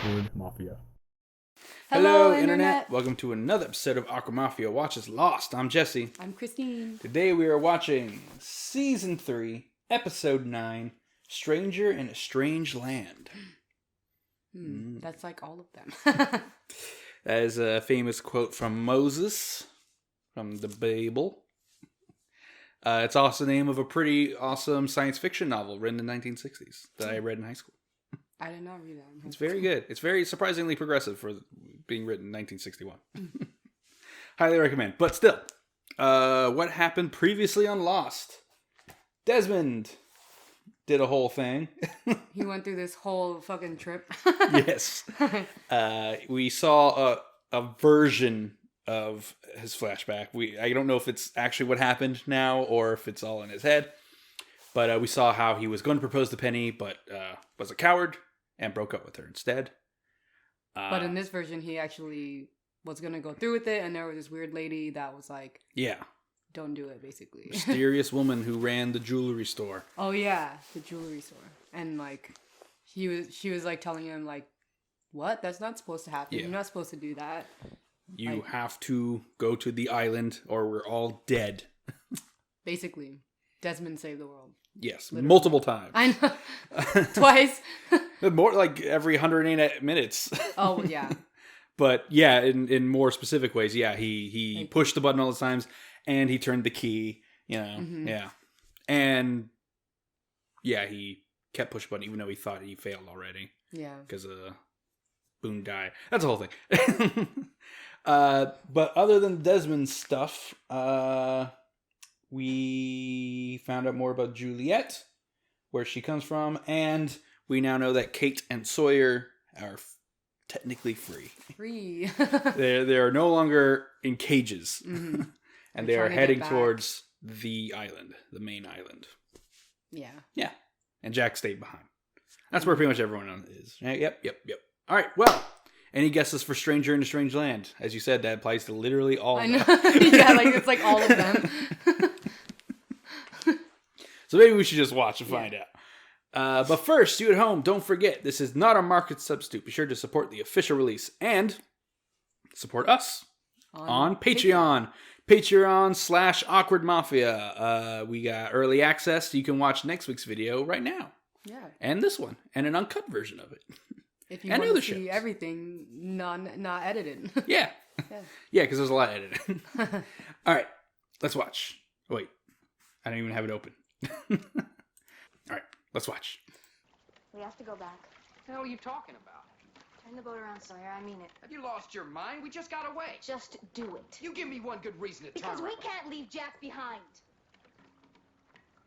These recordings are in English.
Awkward Mafia. Hello, Internet. Welcome to another episode of Awkward Mafia Watches Lost. I'm Jesse. I'm Kristine. Today we are watching Season 3, Episode 9, Stranger in a Strange Land. That's like all of them. That is a famous quote from Moses, from the Bible. It's also the name of a pretty awesome science fiction novel written in the 1960s that I read in high school. I did not read that. It's very good. It's very surprisingly progressive for being written in 1961. Highly recommend. But still, what happened previously on Lost? Desmond did a whole thing. He went through this whole fucking trip. Yes. We saw a version of his flashback. I don't know if it's actually what happened now or if it's all in his head. But we saw how he was going to propose to Penny, but was a coward and broke up with her instead. But in this version, he actually was going to go through with it, and there was this weird lady that was like, yeah, don't do it, basically. Mysterious woman who ran the jewelry store. Oh, yeah, the jewelry store. And, like, she was like, telling him, like, what? That's not supposed to happen. Yeah. You're not supposed to do that. You have to go to the island or we're all dead. Basically, Desmond saved the world. Yes, Literally. multiple times. I know. Twice. More like every 108 minutes. Oh, yeah. But yeah, in more specific ways, yeah, he pushed the button all the times and he turned the key, you know, yeah. And yeah, he kept pushing the button even though he thought he failed already. Yeah. Because Boone died. That's the whole thing. But other than Desmond's stuff, we found out more about Juliet, where she comes from, and we now know that Kate and Sawyer are technically free. Free. They are no longer in cages, and they are heading back. towards the island, the main island. Yeah. Yeah, and Jack stayed behind. That's where pretty much everyone is. Yep. All right, well, any guesses for Stranger in a Strange Land? As you said, that applies to literally all of them. I know. Yeah, like it's like all of them. So maybe we should just watch and find out. But first, you at home, don't forget, this is not a market substitute. Be sure to support the official release and support us on Patreon. Patreon.com/Awkward Mafia. We got early access. So you can watch next week's video right now. Yeah. And this one. And an uncut version of it. If you and want to other see shows. everything not edited. Yeah. Yeah, because there's a lot edited. All right. Let's watch. Wait. I don't even have it open. All right. Let's watch. We have to go back. What the hell are you talking about? Turn the boat around, Sawyer. I mean it. Have you lost your mind? We just got away. Just do it. You give me one good reason to turn Because we around. can't leave Jack behind.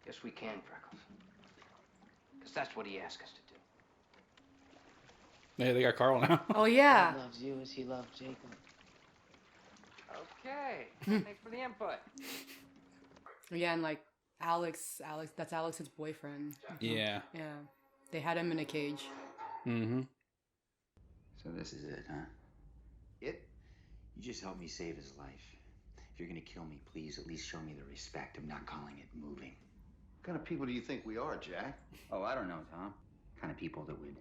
Yes, we can, Freckles. Because that's what he asked us to do. Yeah, they got Carl now. Oh yeah. He loves you as he loved Jacob. Okay. Thanks for the input. Yeah, and like Alex, that's Alex's boyfriend. Yeah. Yeah. They had him in a cage. Mm-hmm. So this is it, huh? It? You just helped me save his life. If you're gonna kill me, please at least show me the respect of not calling it moving. What kind of people do you think we are, Jack? Oh, I don't know, Tom. Kind of people that would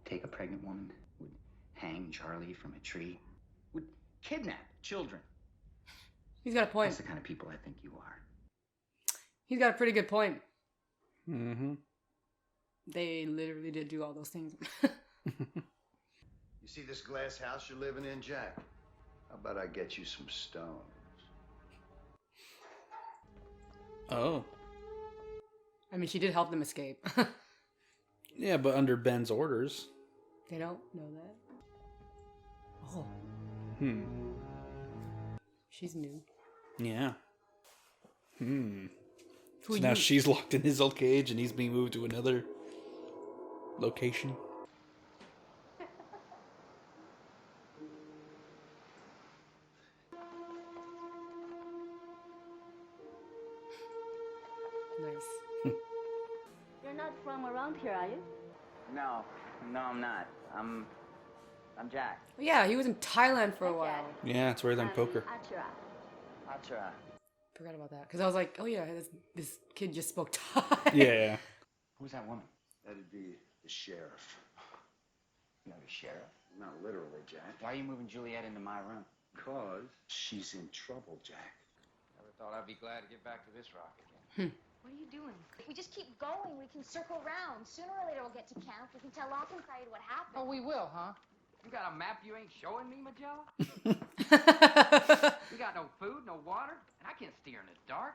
take a pregnant woman, would hang Charlie from a tree, would kidnap children. He's got a point. That's the kind of people I think you are. He's got a pretty good point. Mm-hmm. They literally did do all those things. You see this glass house you're living in, Jack? How about I get you some stones? Oh. I mean, she did help them escape. Yeah, but under Ben's orders. They don't know that. Oh, she's new. Yeah. Who So now she's locked in his old cage and he's being moved to another location. Nice. You're not from around here, are you? No, I'm not. I'm Jack. Yeah, he was in Thailand for a while. Yeah, it's where they poker. Achira. Achira. Forgot about that. Because I was like, oh yeah, this kid just spoke Thai. Yeah. Who's that woman? That'd be the sheriff. No, the Sheriff. Not literally, Jack. Why are you moving Juliet into my room? Because she's in trouble, Jack. Never thought I'd be glad to get back to this rock again. What are you doing? If we just keep going, we can circle around. Sooner or later, we'll get to camp. We can tell Locke and Saeed what happened. Oh, we will, huh? You got a map you ain't showing me, Magella? You got no food, no water, and I can't steer in the dark.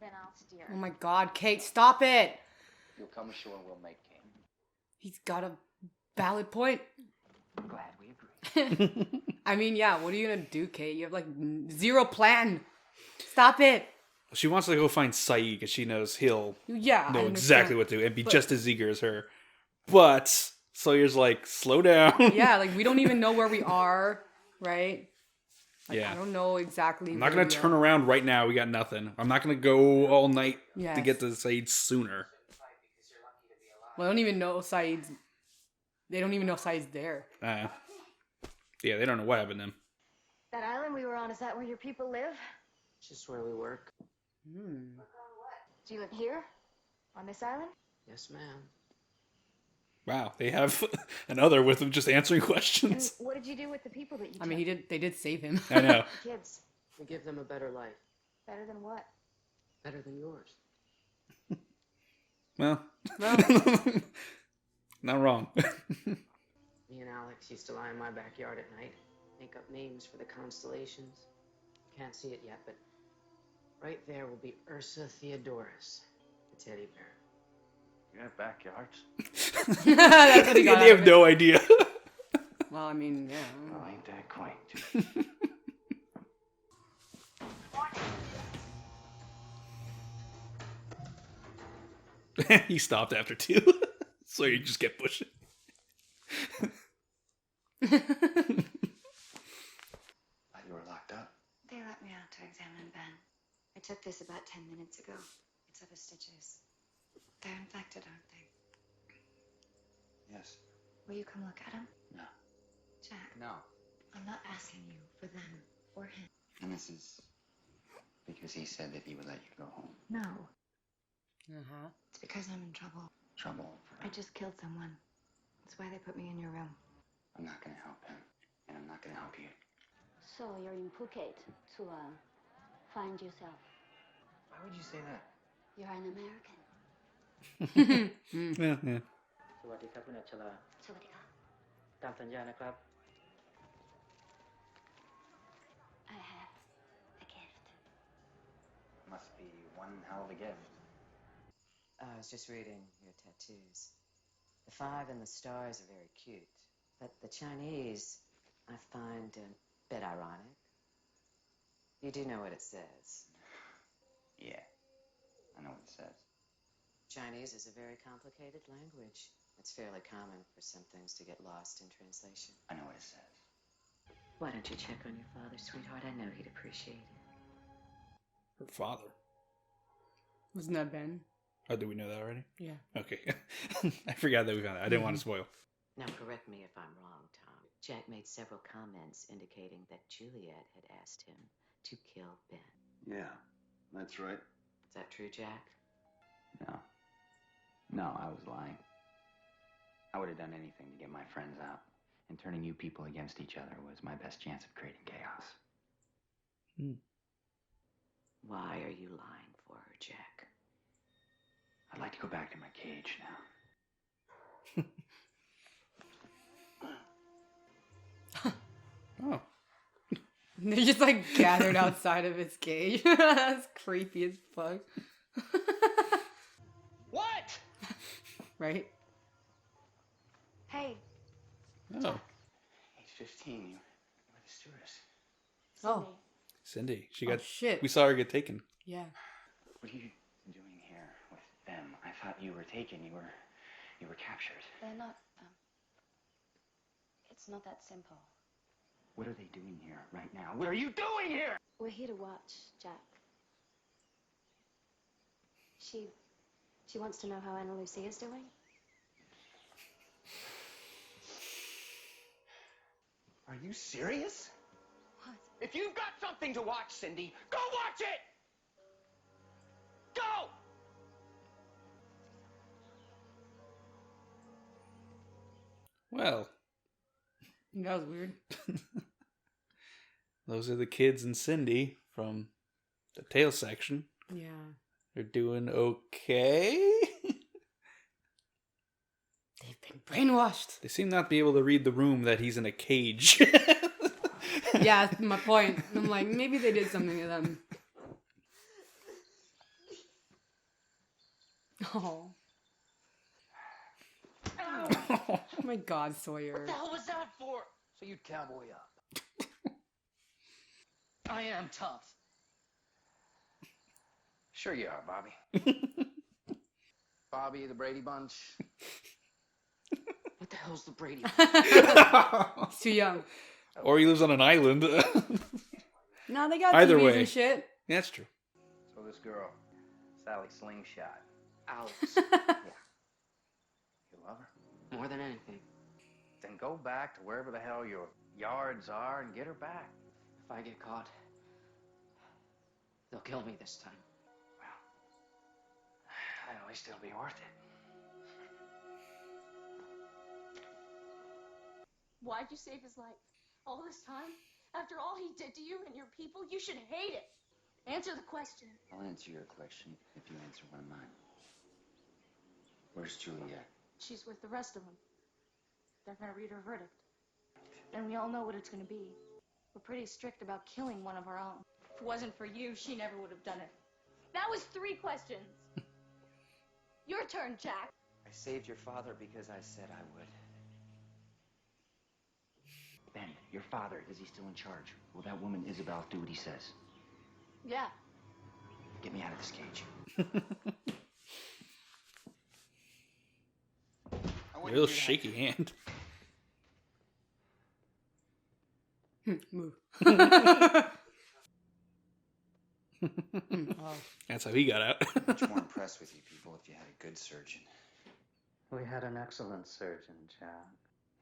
Then I'll steer. Oh my God, Kate, stop it! You'll come ashore and we'll make camp. He's got a valid point. I'm glad we agree. I mean, yeah, what are you gonna do, Kate? You have like zero plan. Stop it. She wants to go find Saeed because she knows he'll Yeah, I know understand. exactly what to do and be But- just as eager as her. But Sawyer's like, slow down. Yeah, like we don't even know where we are, right? Like, Yeah. I don't know exactly. I'm not where going to we turn are. around right now. We got nothing. I'm not going to go all night to Yes. get to Saeed sooner. Well, I don't even know Saeed's. They don't even know Saeed's there. Yeah, they don't know what happened to him. That island we were on, is that where your people live? It's just where we work. Do you live here? On this island? Yes, ma'am. Wow, they have another with him just answering And questions. what did you do with the people that you I mean, they did save him. I know. Kids. We give them a better life. Better than what? Better than yours. Well, Well, not wrong. Me and Alex used to lie in my backyard at night, make up names for the constellations. Can't see it yet, but right there will be Ursa Theodorus, the teddy bear. You have backyards? that's what he got They out have of it. no idea. Well, I mean, yeah. Oh, ain't that quaint? He stopped after 2. So you just kept pushing. Thought you were locked up. They let me out to examine Ben. I took this about 10 minutes ago. It's of the stitches. They're infected, aren't they? Yes. Will you come look at them? No. Jack, No. I'm not asking you for them or him. And this is because he said that he would let you go home. No. Uh-huh. It's because I'm in trouble. Trouble. I just killed someone. That's why they put me in your room. I'm not gonna help him, and I'm not gonna help you. So you're in Phuket to find yourself. Why would you say that? You're an American. Yeah, yeah. สวัสดีครับคุณอัชรา Sawadika. ตามสัญญานะครับ I have a gift. Must be one hell of a gift. I was just reading your tattoos. The 5 and the stars are very cute, but the Chinese I find a bit ironic. You do know what it says. Yeah, I know what it says. Chinese is a very complicated language. It's fairly common for some things to get lost in translation. I know what it says. Why don't you check on your father, sweetheart? I know he'd appreciate it. Her father. Wasn't that Ben? Oh, did we know that already? Yeah. Okay. I forgot that we found that. I didn't want to spoil. Now, correct me if I'm wrong, Tom. Jack made several comments indicating that Juliet had asked him to kill Ben. Yeah, that's right. Is that true, Jack? No. No, I was lying. I would have done anything to get my friends out. And turning you people against each other was my best chance of creating chaos. Why are you lying for her, Jack? I'd like to go back to my cage now. Oh. They just like gathered outside of his cage. That's creepy as fuck. What? Right? Hey, Oh. 8:15, you were the stewardess. Oh. Cindy. She Oh, got. shit. We saw her get taken. Yeah. What are you doing here with them? I thought you were taken. You were captured. they're not, it's not that simple. What are they doing here right now? What are you doing here? We're here to watch, Jack. She wants to know how Anna Lucia's doing. Are you serious? What? If you've got something to watch, Cindy, go watch it! Go! Well, That was weird. Those are the kids and Cindy from the tail section. Yeah. They're doing okay. They've been brainwashed. They seem not to be able to read the room that he's in a cage. Yeah, that's my point. I'm like, maybe they did something to them. Oh. Oh my God, Sawyer. What the hell was that for? So you'd cowboy up. I am tough. Sure you are, Bobby. Bobby, the Brady Bunch. What the hell's the Brady Bunch? He's too young. Or he lives on an island. No, they got Either TVs way. and shit. That's true. So this girl, Sally Slingshot. Alice. Yeah. You love her? More than anything. Then go back to wherever the hell your yards are and get her back. If I get caught, they'll kill me this time. Well, at least it'll be worth it. Why'd you save his life? All this time? After all he did to you and your people, you should hate it. Answer the question. I'll answer your question if you answer one of mine. Where's Juliet? She's with the rest of them. They're gonna read her verdict. And we all know what it's gonna be. We're pretty strict about killing one of our own. If it wasn't for you, she never would have done it. That was 3 questions. Your turn, Jack. I saved your father because I said I would. Ben, your father, is he still in charge? Will that woman Isabel do what he says? Yeah. Get me out of this cage. Real shaky hand. Move. Oh. That's how he got out. Much more impressed with you people if you had a good surgeon. We had an excellent surgeon, Jack.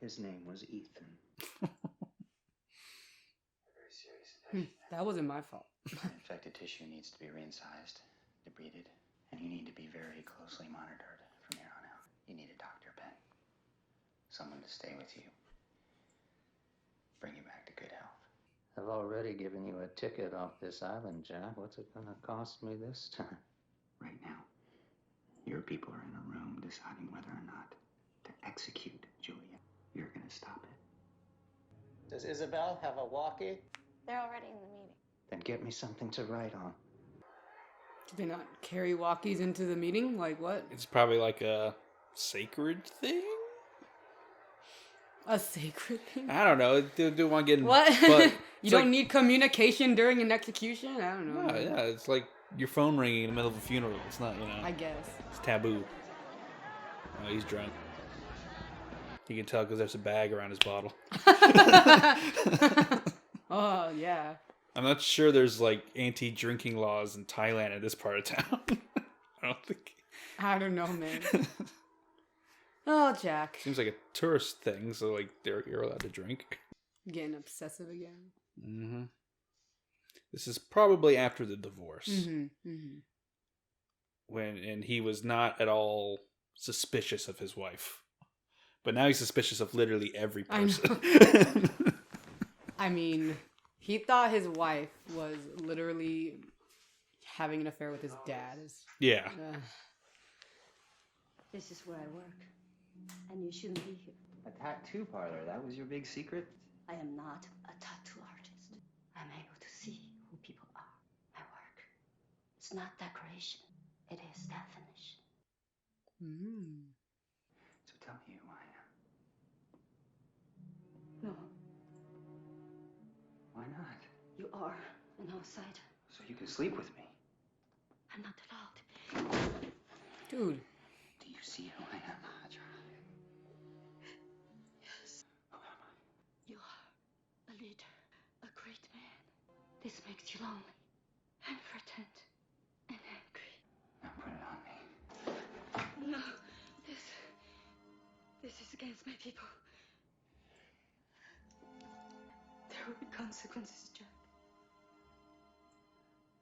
His name was Ethan. Very serious infection. That wasn't my fault. Infected tissue needs to be re-incised, debrided, and you need to be very closely monitored from here on out. You need a doctor, Ben. Someone to stay with you. Bring you back to good health. I've already given you a ticket off this island, Jack. What's it gonna cost me this time? Right now, your people are in a room deciding whether or not to execute Julia. You're gonna stop it. Does Isabel have a walkie? They're already in the meeting. Then get me something to write on. Did they not carry walkies into the meeting? Like what? It's probably like a sacred thing? A sacred thing? I don't know. Do want getting What? But You don't need communication during an execution? I don't know. Yeah, it's like your phone ringing in the middle of a funeral. It's not, I guess. it's taboo. Oh, he's drunk. You can tell because there's a bag around his bottle. Oh, yeah. I'm not sure there's like anti-drinking laws in Thailand in this part of town. I don't think. I don't know, man. Oh, Jack. Seems like a tourist thing, so like you're allowed to drink. Getting obsessive again. Mm-hmm. This is probably after the divorce, and he was not at all suspicious of his wife, but now he's suspicious of literally every person. I mean, he thought his wife was literally having an affair with his dad. Yeah. This is where I work. And you shouldn't be here. A tattoo parlor, that was your big secret? I am not a tattoo artist. I'm able to see who people are. My work. It's not decoration. It is definition. So tell me who I am. No, Why not? you are an outsider. So you can sleep with me. I'm not allowed. Dude. Do you see who I am, Hajra? Yes. Who am I? You are a leader, a great man. This makes you lonely and frightened and angry. Now put it on me. No, this is against my people. There will be consequences, Jack.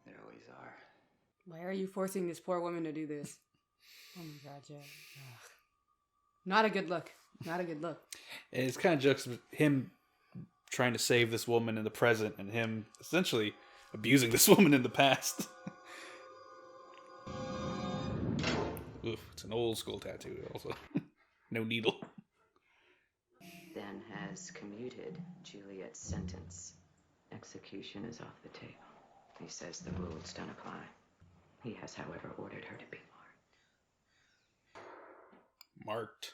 There always are. Why are you forcing this poor woman to do this? Oh my God, Jack. Ugh. Not a good look. Not a good look. And it's kind of him trying to save this woman in the present and him essentially abusing this woman in the past. Oof, it's an old school tattoo also. No needle. Ben has commuted Juliet's sentence. Execution is off the table. He says the rules don't apply. He has, however, ordered her to be Marked.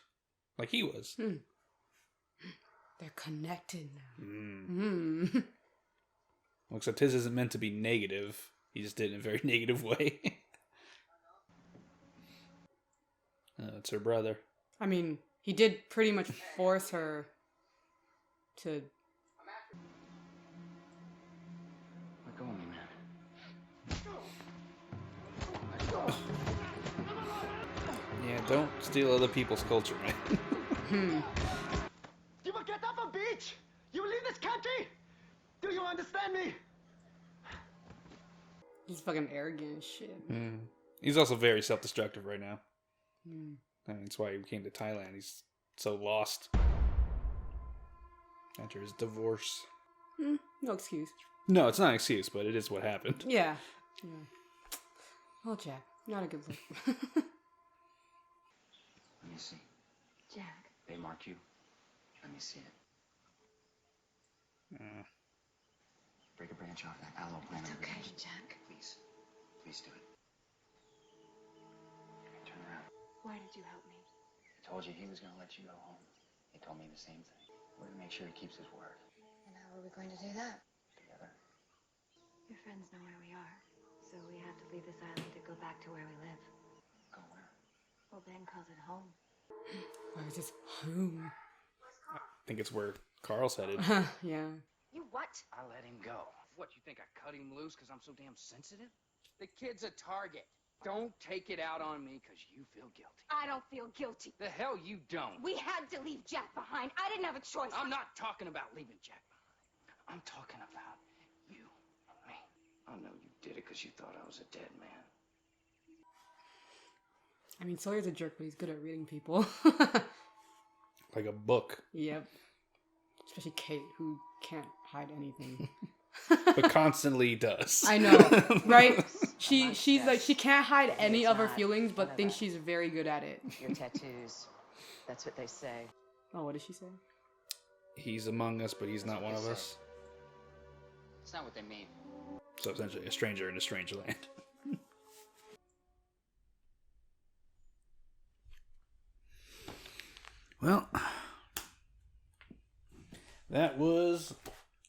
Like he was. They're connected now. Well, except his isn't meant to be negative. He just did it in a very negative way. It's her brother. I mean, he did pretty much force her to... Let go of me, man. Yeah, don't steal other people's culture, man. You will get off a beach! You will leave this country! Do you understand me? He's fucking arrogant as shit. He's also very self-destructive right now. I mean, that's why he came to Thailand. He's so lost. After his divorce. No excuse. No, it's not an excuse, but it is what happened. Yeah. Well, Jack, not a good look. Let me see. Jack. They mark you. Let me see it. Break a branch off that aloe plant. It's okay, Jack. Please. Please do it. Turn around. Why did you help me? I told you he was going to let you go home. He told me the same thing. We're going to make sure he keeps his word. And how are we going to do that? Together. Your friends know where we are, so we have to leave this island to go back to where we live. Go where? Well, Ben calls it home. Where is this home? I think it's where Carl's headed. Yeah. You what? I let him go. What, you think I cut him loose because I'm so damn sensitive? The kid's a target. Don't take it out on me because you feel guilty. I don't feel guilty. The hell you don't. We had to leave Jack behind. I didn't have a choice. I'm not talking about leaving Jack behind. I'm talking about you and me. I know you did it because you thought I was a dead man. I mean, Sawyer's a jerk, but he's good at reading people. Like a book. Yep. Especially Kate, who can't hide anything. But constantly does. I know, right? She's like, she can't hide any of her feelings, but thinks she's very good at it. Your tattoos. That's what they say. Oh, what did she say? He's among us, but he's not one of us. It's not what they mean. So essentially, a stranger in a strange land. Well, that was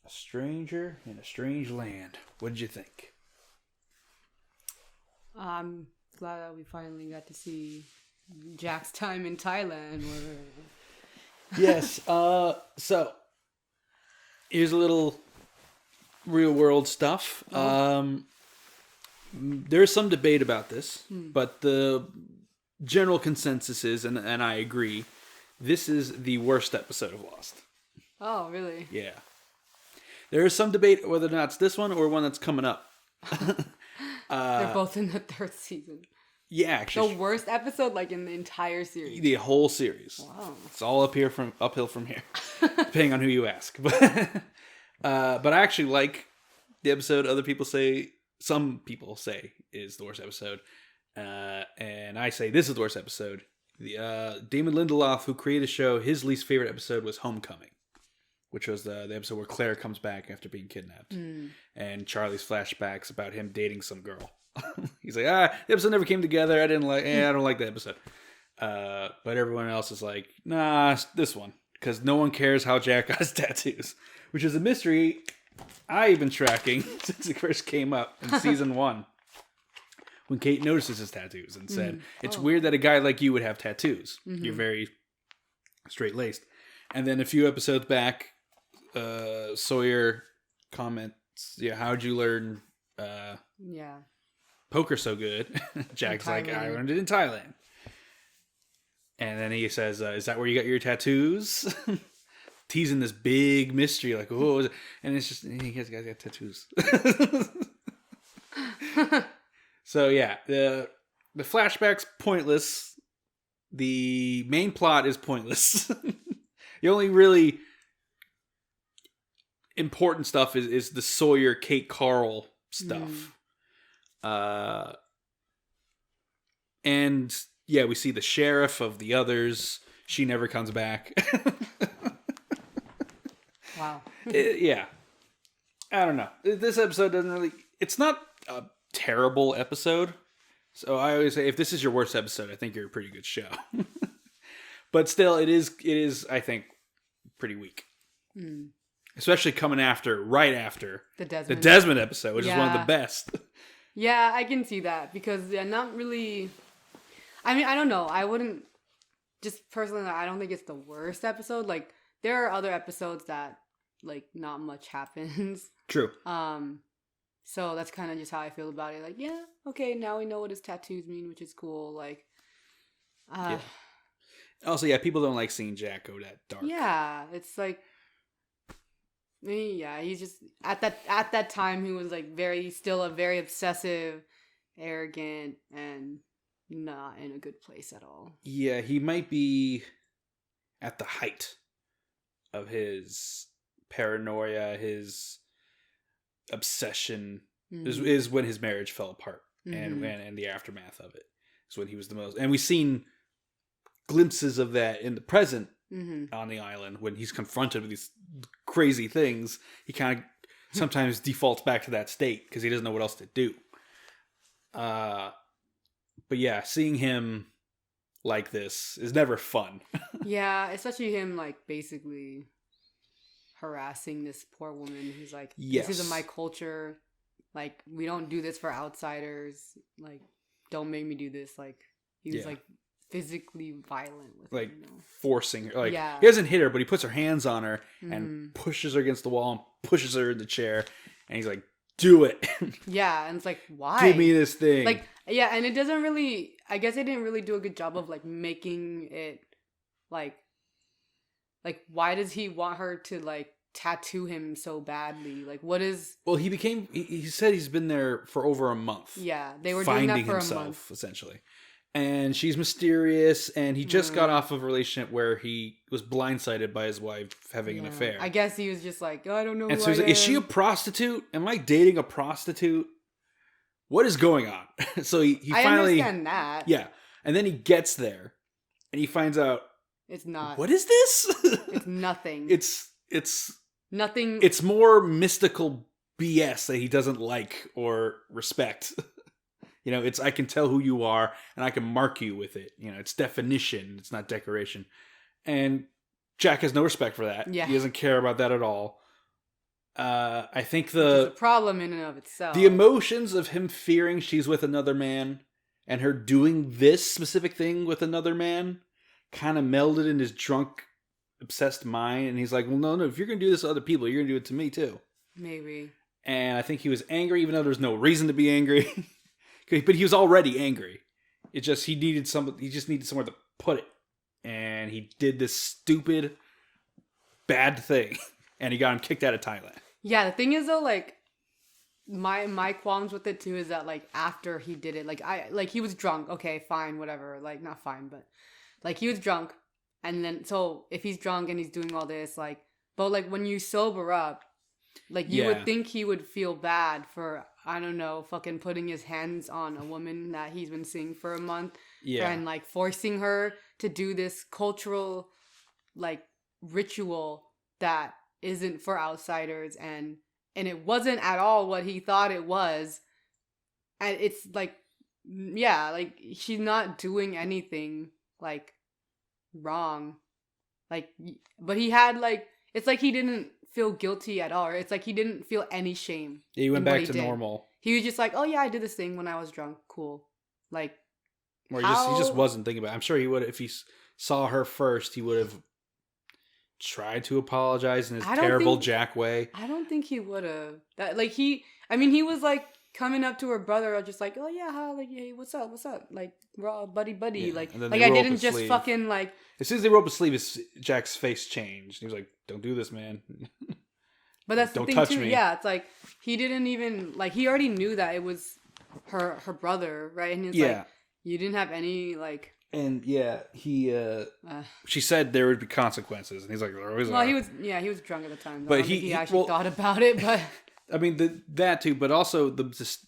A Stranger in a Strange Land. What did you think? I'm glad that we finally got to see Jack's time in Thailand. Yes. So here's a little real world stuff. There's some debate about this, but the general consensus is, and I agree, this is the worst episode of Lost. Oh, really? Yeah. There is some debate whether or not it's this one or one that's coming up. They're both in the third season. Yeah, actually. The worst episode, like, in the entire series. The whole series. Wow. It's all uphill from here, depending on who you ask. But I actually like the episode. Some people say is the worst episode, and I say this is the worst episode. Damon Lindelof, who created the show, his least favorite episode was Homecoming, which was the episode where Claire comes back after being kidnapped, and Charlie's flashbacks about him dating some girl. He's like, the episode never came together. I don't like that episode. But everyone else is like, nah, this one, because no one cares how Jack got his tattoos, which is a mystery I've been tracking since it first came up in season 1. When Kate notices his tattoos and said, it's weird that a guy like you would have tattoos. You're very straight-laced. And then a few episodes back, Sawyer comments, how'd you learn poker so good? Jack's like, I learned it in Thailand. And then he says, is that where you got your tattoos? Teasing this big mystery, like, oh, and it's just, he guys got tattoos. So yeah, the flashback's pointless. The main plot is pointless. You only really, important stuff is the Sawyer Kate Carl stuff. And yeah, we see the sheriff of the others. She never comes back. Wow. Yeah. I don't know. This episode doesn't really... It's not a terrible episode. So I always say, if this is your worst episode, I think you're a pretty good show. But still, it is, I think, pretty weak. Especially coming right after the Desmond episode, which is one of the best. Yeah, I can see that because not really. I mean, I don't know. I wouldn't just personally. I don't think it's the worst episode. Like there are other episodes that like not much happens. True. So that's kind of just how I feel about it. Like, yeah, okay, now we know what his tattoos mean, which is cool. Like, yeah. Also, yeah, people don't like seeing Jack go that dark. Yeah, it's like. Yeah, he's just at that time he was like still a very obsessive, arrogant, and not in a good place at all. Yeah, he might be at the height of his paranoia, his obsession. Is when his marriage fell apart, and the aftermath of it is when he was the most. And we've seen glimpses of that in the present. On the island, when he's confronted with these crazy things, he kind of sometimes defaults back to that state because he doesn't know what else to do. But yeah, seeing him like this is never fun. Yeah, especially him like basically harassing this poor woman who's like, this isn't my culture. Like, we don't do this for outsiders. Like, don't make me do this. Like, he was like physically violent with her, forcing her. Like he doesn't hit her, but he puts her hands on her and pushes her against the wall and pushes her in the chair, and he's like, do it. Yeah, and it's like, why? Give me this thing. Like, yeah, and it doesn't really, I guess it didn't really do a good job of like making it like why does he want her to like tattoo him so badly? Like, what is... Well, he said he's been there for over a month. Yeah, they were doing that for a month. Essentially. And she's mysterious, and he just got off of a relationship where he was blindsided by his wife having an affair. I guess he was just like, oh, I don't know. And so he's like, is she a prostitute? Am I dating a prostitute? What is going on? So he finally... I understand that. Yeah. And then he gets there, and he finds out... It's not. What is this? It's nothing. It's nothing. It's more mystical BS that he doesn't like or respect. You know, I can tell who you are, and I can mark you with it. You know, it's definition. It's not decoration. And Jack has no respect for that. Yeah. He doesn't care about that at all. I think Which is a problem in and of itself. The emotions of him fearing she's with another man and her doing this specific thing with another man kind of melded in his drunk, obsessed mind. And he's like, well, no, if you're going to do this to other people, you're going to do it to me too. Maybe. And I think he was angry, even though there's no reason to be angry. But he was already angry. It just he just needed somewhere to put it, and he did this stupid, bad thing, and he got him kicked out of Thailand. Yeah, the thing is though, like my qualms with it too is that like after he did it, like he was drunk. Okay, fine, whatever. Like not fine, but like he was drunk, and then so if he's drunk and he's doing all this, like, but like when you sober up, like you would think he would feel bad for. I don't know, fucking putting his hands on a woman that he's been seeing for a month. Yeah. And, like, forcing her to do this cultural, like, ritual that isn't for outsiders. And it wasn't at all what he thought it was. And it's, like, yeah, like, she's not doing anything, like, wrong. Like, but he had, like, it's like he didn't feel guilty at all. Or it's like he didn't feel any shame. Yeah, he went back to normal. He was just like, oh yeah, I did this thing when I was drunk. Cool. Like, or he just wasn't thinking about it. I'm sure he would, if he saw her first, he would have tried to apologize in his terrible Jack way. I don't think he would have. He was like coming up to her brother, just like, oh yeah, how, like, hey, what's up? Like, raw buddy, yeah. Like I didn't just sleeve. Fucking like. As soon as they rolled up his sleeve, Jack's face changed. He was like, "Don't do this, man." But that's the thing too. Me. Yeah, it's like he didn't even like. He already knew that it was her brother, right? And he's like, you didn't have any like And yeah, she said there would be consequences, and he's like, there always are. he was drunk at the time. But he actually thought about it, but I mean that too. But also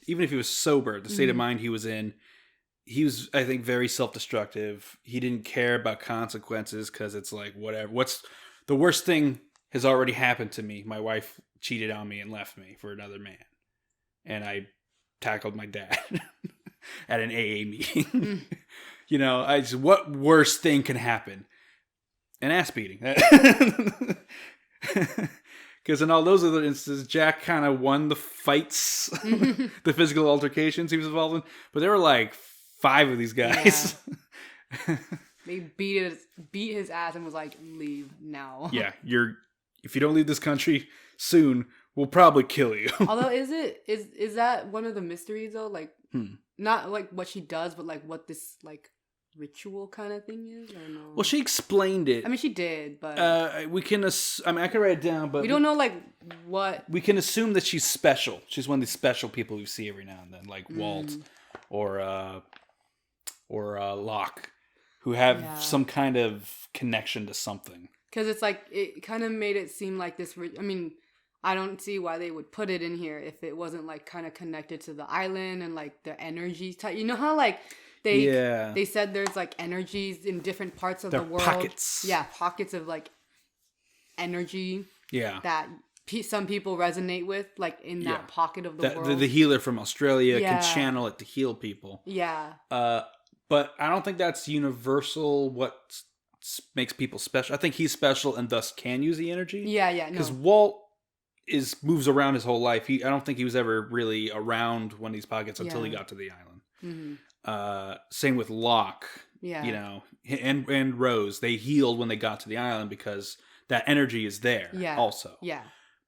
even if he was sober, the state of mind he was in, he was, I think, very self-destructive. He didn't care about consequences because it's like whatever. What's the worst thing has already happened to me? My wife cheated on me and left me for another man, and I tackled my dad at an AA meeting. You know, what worse thing can happen? An ass beating. Because in all those other instances, Jack kind of won the fights, the physical altercations he was involved in. But there were like 5 of these guys. Yeah. They beat his ass and was like, leave now. Yeah, if you don't leave this country soon, we'll probably kill you. Although, is that one of the mysteries though? Like, not like what she does, but like what this like ritual kind of thing is, or no? Well, she explained it. I mean, she did, but we can. I mean, I can write it down, but we don't know like what. We can assume that she's special. She's one of these special people we see every now and then, like Walt or Locke, who have some kind of connection to something. Because it's like it kind of made it seem like this. I mean, I don't see why they would put it in here if it wasn't like kind of connected to the island and like the energy type. You know how like. They said there's like energies in different parts of the world. Pockets. Yeah, pockets of like energy. Yeah. That some people resonate with, like in that pocket of the world. The healer from Australia can channel it to heal people. Yeah. But I don't think that's universal. What makes people special? I think he's special and thus can use the energy. Yeah, yeah. Because Walt moves around his whole life. I don't think he was ever really around one of these pockets until he got to the island. Mm-hmm. Same with Locke, you know, and Rose. They healed when they got to the island because that energy is there also. Yeah.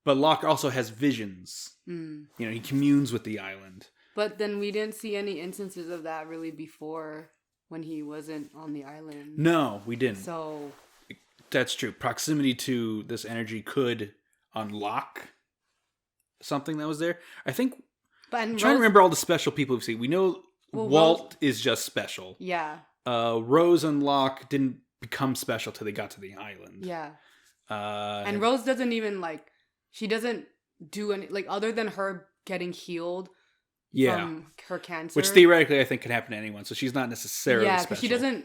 But Locke also has visions. You know, he communes with the island. But then we didn't see any instances of that really before when he wasn't on the island. No, we didn't. So that's true. Proximity to this energy could unlock something that was there. I think. But I'm trying to remember all the special people we've seen. We know. Walt is just special. Yeah. Rose and Locke didn't become special till they got to the island. Yeah. And Rose doesn't even she doesn't do any other than her getting healed from her cancer. Which theoretically I think could happen to anyone. So she's not necessarily special. Yeah, because she doesn't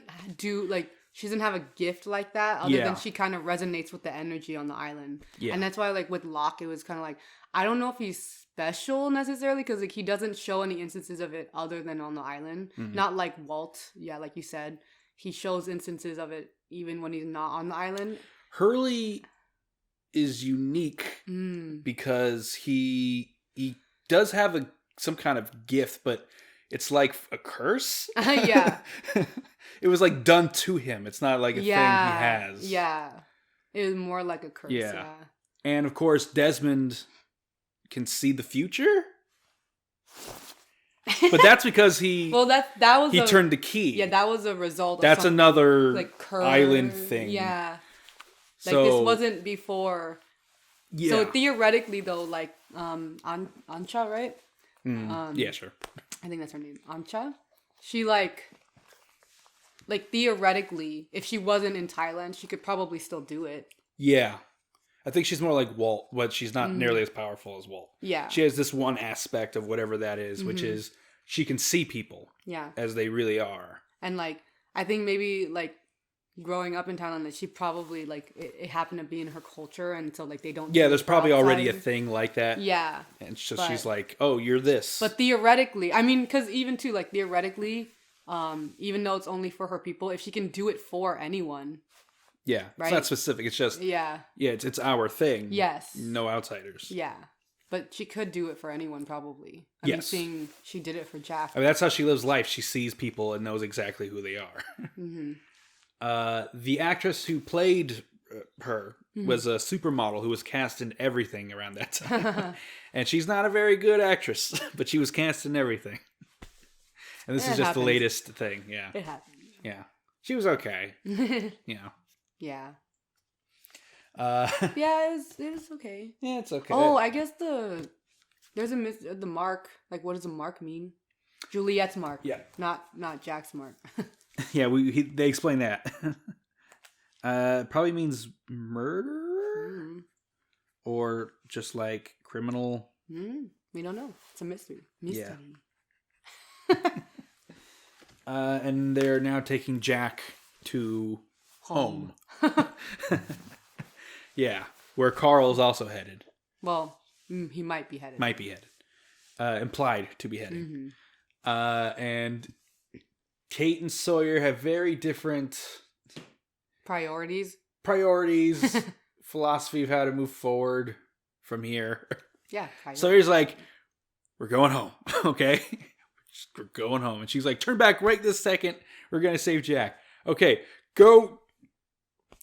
she doesn't have a gift like that other than she kind of resonates with the energy on the island. Yeah. And that's why with Locke it was kind of I don't know if he's special necessarily because he doesn't show any instances of it other than on the island. Mm-hmm. Not like Walt. Yeah, like you said. He shows instances of it even when he's not on the island. Hurley is unique because he does have some kind of gift, but it's like a curse. Yeah. It was done to him. It's not like a thing he has. Yeah. It was more like a curse. Yeah. And of course, Desmond can see the future. But that's because he turned the key. Yeah, that was a result that's of another island thing. Yeah. This wasn't before. Yeah. So theoretically though, Ancha, right? Yeah, sure. I think that's her name. Ancha. She theoretically, if she wasn't in Thailand, she could probably still do it. Yeah. I think she's more like Walt, but she's not nearly as powerful as Walt. Yeah. She has this one aspect of whatever that is, which is she can see people as they really are. And I think maybe growing up in Thailand, that she probably it happened to be in her culture, and so they don't. Yeah, there's probably already a thing like that. Yeah. And so she's like, oh, you're this. But theoretically, I mean, because even too, theoretically, even though it's only for her people, if she can do it for anyone. Yeah, right? It's not specific. It's just it's our thing. Yes, no outsiders. Yeah, but she could do it for anyone probably. I mean, seeing she did it for Jack. I mean, that's how she lives life. She sees people and knows exactly who they are. The actress who played her was a supermodel who was cast in everything around that time, and she's not a very good actress, but she was cast in everything. And this is just the latest thing. Yeah, it happened. Yeah, she was okay. Yeah. Yeah, it was okay. Yeah, it's okay. Oh, I guess the mark. What does a mark mean? Juliet's mark. Yeah. Not Jack's mark. Yeah, they explain that. Probably means murderer or just like criminal. We don't know. It's a mystery. Yeah. And they're now taking Jack to home. Yeah, where Carl is also headed. Well, he might be headed. Might be headed. Implied to be headed. And Kate and Sawyer have very different priorities, philosophy of how to move forward from here. Yeah. Sawyer's like, we're going home, okay? We're going home. And she's like, turn back right this second. We're going to save Jack. Okay, go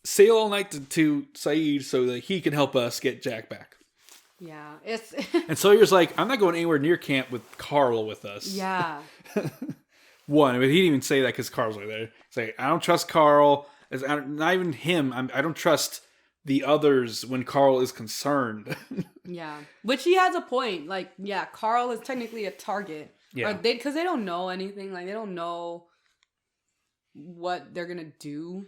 sail all night to Saeed so that he can help us get Jack back. Yeah, it's... And Sawyer's like, I'm not going anywhere near camp with Carl with us. Yeah. One, but he didn't even say that because Carl's like there. It's like, I don't trust Carl. Not even him. I don't trust the others when Carl is concerned. Yeah, which he has a point. Like, yeah, Carl is technically a target. Yeah. Because they don't know anything. Like, they don't know what they're gonna do.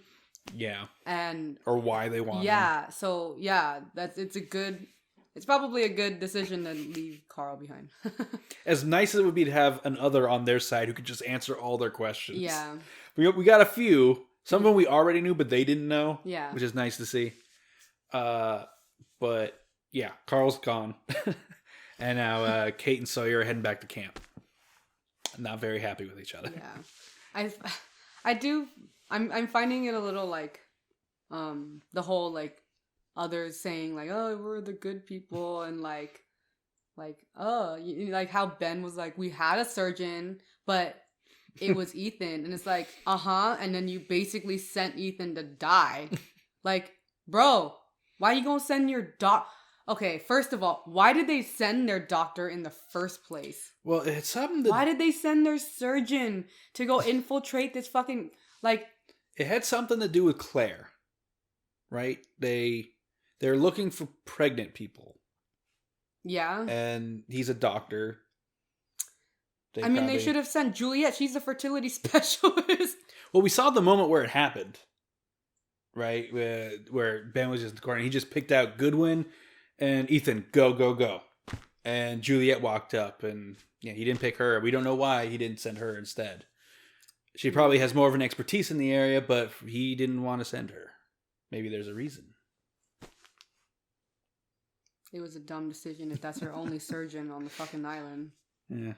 Yeah. And or why they want. Yeah. Him. So yeah, it's probably a good decision to leave Carl behind. As nice as it would be to have an other on their side who could just answer all their questions. Yeah. We got a few. Some of them we already knew, but they didn't know. Yeah. Which is nice to see. But yeah, Carl's gone. And now Kate and Sawyer are heading back to camp. Not very happy with each other. Yeah. I'm finding it a little like the whole like others saying like, oh, we're the good people, and like oh, like how Ben was like, we had a surgeon but it was Ethan, and it's like and then you basically sent Ethan to die. Like, bro, why you gonna send your Okay, first of all, why did they send their doctor in the first place? Well, it's something that... Why did they send their surgeon to go infiltrate this fucking, like... It had something to do with Claire, right? They're looking for pregnant people. Yeah. And he's a doctor. They should have sent Juliet. She's a fertility specialist. Well, we saw the moment where it happened, right? Where Ben was just in the corner. He just picked out Goodwin and Ethan, go. And Juliet walked up, and yeah, he didn't pick her. We don't know why he didn't send her instead. She probably has more of an expertise in the area, but he didn't want to send her. Maybe there's a reason. It was a dumb decision if that's her only surgeon on the fucking island. Yeah.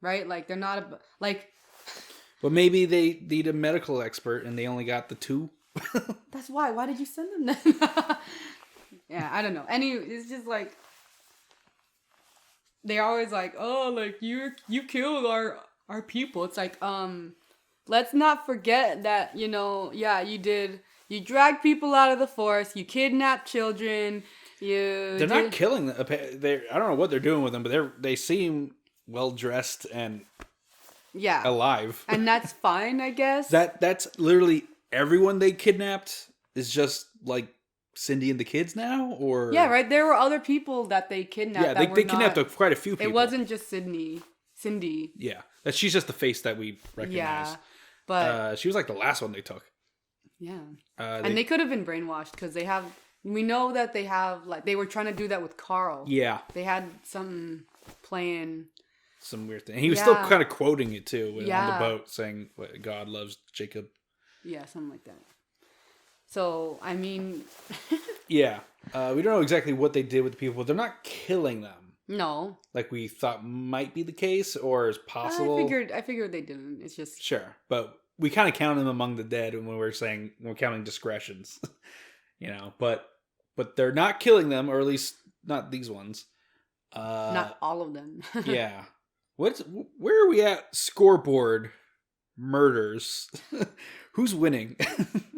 Right? Like, they're not But maybe they need a medical expert, and they only got the two. That's why. Why did you send them then? Yeah, I don't know. It's just like... They're always like, oh, like, you killed our people. It's like, let's not forget that, you did. You dragged people out of the forest. You kidnapped children. They're not killing them. I don't know what they're doing with them, but they seem well dressed and alive. And that's fine, I guess. That's literally everyone they kidnapped is just like Cindy and the kids now, or right. There were other people that they kidnapped. Yeah, they kidnapped quite a few people. It wasn't just Cindy. Yeah, she's just the face that we recognize. Yeah, but she was like the last one they took. Yeah, and they could have been brainwashed because we know that they have, like, they were trying to do that with Carl. Yeah, they had something playing. Some weird thing. He was still kind of quoting it too on the boat, saying God loves Jacob. Yeah, something like that. So, I mean... Yeah. We don't know exactly what they did with the people. They're not killing them. No. Like we thought might be the case or is possible. I figured they didn't. It's just... Sure. But we kind of count them among the dead when we're counting discretions. But they're not killing them, or at least not these ones. Not all of them. Yeah. Where are we at? Scoreboard murders. Who's winning?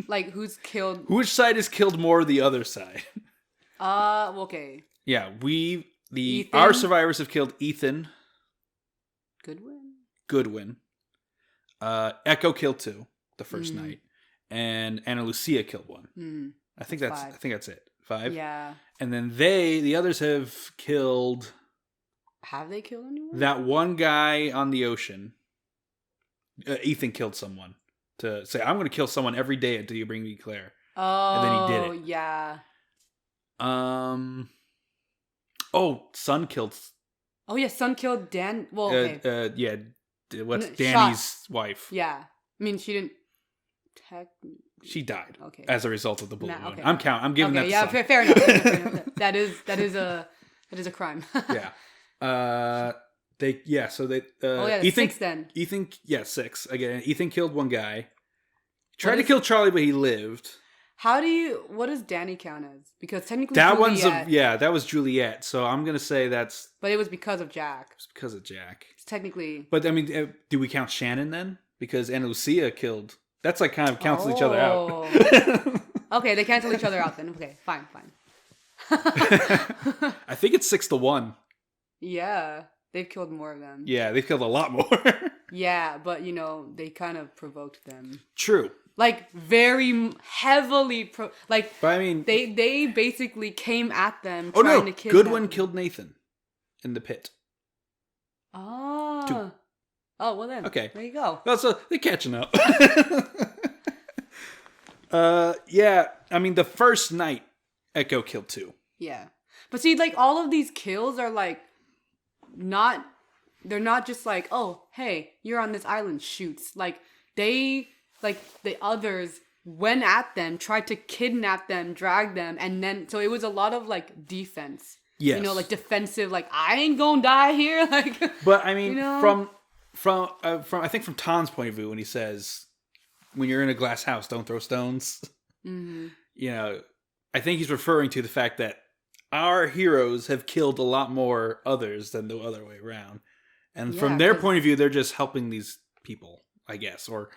Like, who's killed? Which side has killed more? The other side. Okay. Yeah, our survivors have killed Ethan. Goodwin. Echo killed 2 the first night, and Ana Lucia killed 1. I think that's 5. I think that's it. 5. Yeah. And then the others have killed. Have they killed anyone? That one guy on the ocean. Ethan killed someone. to say, I'm going to kill someone every day until you bring me Claire. Oh, and then he did it. Yeah. Son killed. Oh yeah, Son killed Dan. Well, okay. Yeah. What's Danny's wife? Yeah. I mean, she didn't. She died. Okay. As a result of the bullet wound. Okay. I'm giving that. Yeah, to fair enough. Fair enough. That is a crime. Yeah. So they. Ethan, 6 then. Ethan, 6 again. Ethan killed one guy. Tried to kill Charlie, but he lived. What does Danny count as? Because technically that was Juliet. So I'm gonna say that's. But it was because of Jack. It's because of Jack. It's technically. But I mean, do we count Shannon then? Because Ana Lucia killed. That's like kind of cancels each other out. Okay, they cancel each other out then. Okay, fine. I think it's 6-1. Yeah, they've killed more of them. Yeah, they've killed a lot more. Yeah, but they kind of provoked them. True. Like very heavily but I mean, they basically came at them to kidnap Goodwin them. Killed Nathan in the pit. Oh. 2. Oh, well then. Okay. There you go. Well, so they're catching up. Yeah, I mean, the first night, Echo killed 2. Yeah. But see, like, all of these kills are, like, they're not just like, oh, hey, you're on this island, shoots. Like, the others went at them, tried to kidnap them, drag them, and then, so it was a lot of, like, defense. Yes. Like, defensive, like, I ain't gonna die here, like. But, I mean, from I think from Tom's point of view, when he says, when you're in a glass house, don't throw stones. Mm-hmm. I think he's referring to the fact that our heroes have killed a lot more others than the other way around. And from their point of view, they're just helping these people, I guess. Or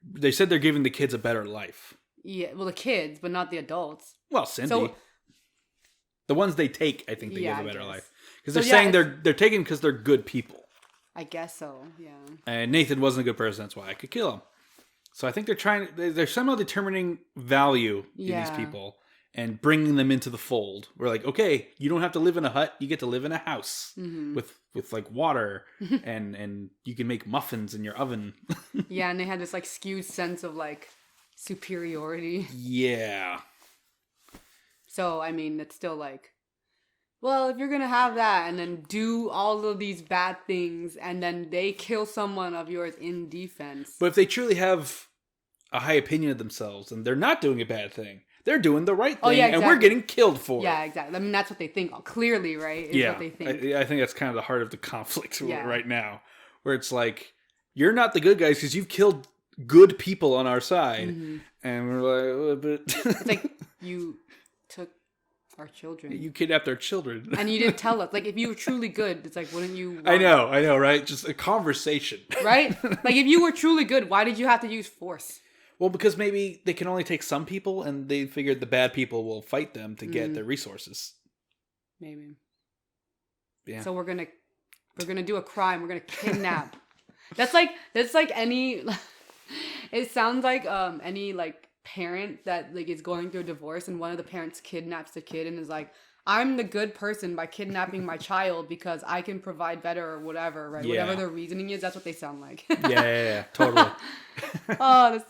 they said they're giving the kids a better life. Yeah, well, the kids, but not the adults. Well, Cindy. The ones they take, I think they give a better life. Because they're saying they're taken because they're good people. I guess so, yeah. And Nathan wasn't a good person, that's why I could kill him. So I think they're somehow determining value in these people and bringing them into the fold. We're like, okay, you don't have to live in a hut, you get to live in a house with like water and you can make muffins in your oven. Yeah, and they had this like skewed sense of like superiority. Yeah. So, I mean, it's still like, well, if you're going to have that and then do all of these bad things and then they kill someone of yours in defense. But if they truly have a high opinion of themselves and they're not doing a bad thing, they're doing the right thing and we're getting killed for it. Yeah, exactly. I mean, that's what they think. Clearly, right? Is what they think. I think that's kind of the heart of the conflict right now. Where it's like, you're not the good guys because you've killed good people on our side. Mm-hmm. And we're like, but... It's like, you took our children. You kidnapped our children. And you didn't tell us. Like, if you were truly good, it's like, wouldn't you... I know, right? Just a conversation. Right? Like, if you were truly good, why did you have to use force? Well, because maybe they can only take some people, and they figured the bad people will fight them to get their resources. Maybe. Yeah. So we're gonna do a crime. We're gonna kidnap. That's like any... It sounds like any, like, parent that like is going through a divorce and one of the parents kidnaps the kid and is like, I'm the good person by kidnapping my child because I can provide better or whatever, right? Yeah. Whatever their reasoning is, that's what they sound like. yeah, totally. Oh,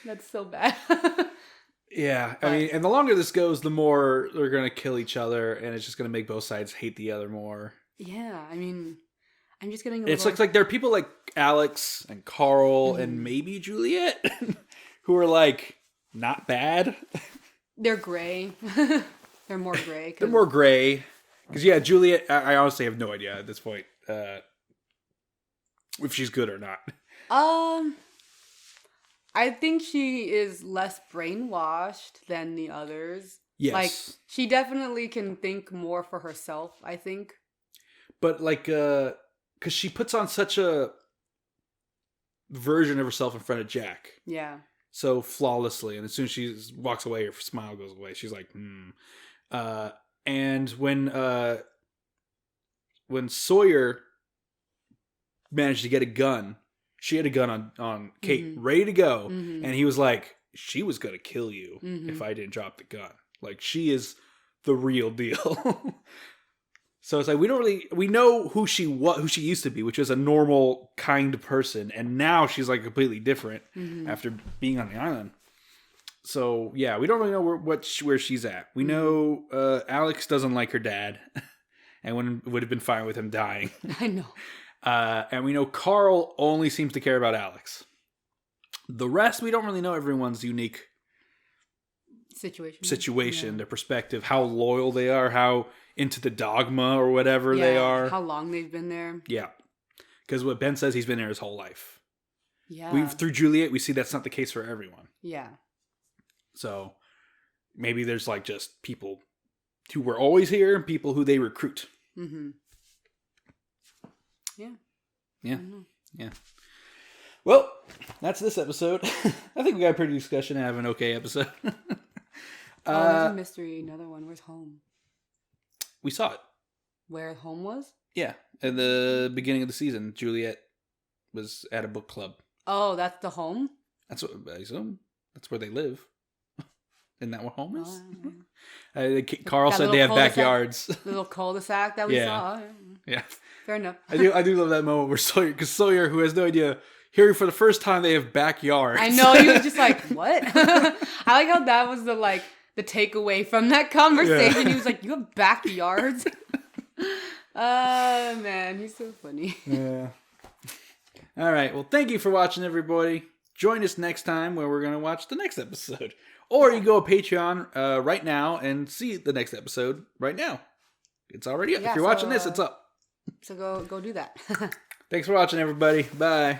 that's so bad. Yeah, I mean, and the longer this goes, the more they're gonna kill each other, and it's just gonna make both sides hate the other more. Yeah, I mean, I'm just getting. It's like there are people like Alex and Carl and maybe Juliet who are like not bad. They're gray. They're more gray. They're more gray. Because, Juliet, I honestly have no idea at this point if she's good or not. I think she is less brainwashed than the others. Yes. Like, she definitely can think more for herself, I think. But, like, because she puts on such a version of herself in front of Jack. Yeah. So flawlessly. And as soon as she walks away, her smile goes away. She's like, and when Sawyer managed to get a gun, she had a gun on Kate, ready to go. Mm-hmm. And he was like, she was going to kill you if I didn't drop the gun. Like, she is the real deal. So it's like we know who she used to be, which was a normal, kind person, and now she's like completely different after being on the island. So yeah, we don't really know where she's at. We know Alex doesn't like her dad, and would have been fine with him dying. I know. And we know Carl only seems to care about Alex. The rest, we don't really know everyone's unique situation, their perspective, how loyal they are, how into the dogma or whatever they are. How long they've been there. Yeah. Because what Ben says, he's been there his whole life. Yeah. Through Juliet, we see that's not the case for everyone. Yeah. So maybe there's like just people who were always here and people who they recruit. Mm-hmm. Yeah. Yeah. Yeah. Well, that's this episode. I think we got a pretty discussion and have an okay episode. There's a mystery. Another one. Where's home? We saw it. Where home was? Yeah. At the beginning of the season, Juliet was at a book club. Oh, that's the home? That's what I assume. That's where they live. Isn't that what home is? Carl said they have backyards. Little cul-de-sac that we saw. Yeah. Fair enough. I do love that moment where Sawyer, who has no idea, hearing for the first time they have backyards. I know, he was just like, what? I like how that was the takeaway from that conversation. Yeah. He was like, you have backyards? Man, he's so funny. Yeah. All right. Well, thank you for watching, everybody. Join us next time where we're going to watch the next episode. Or you go to Patreon right now and see the next episode right now. It's already up. If you're watching this, it's up. So go do that. Thanks for watching, everybody. Bye.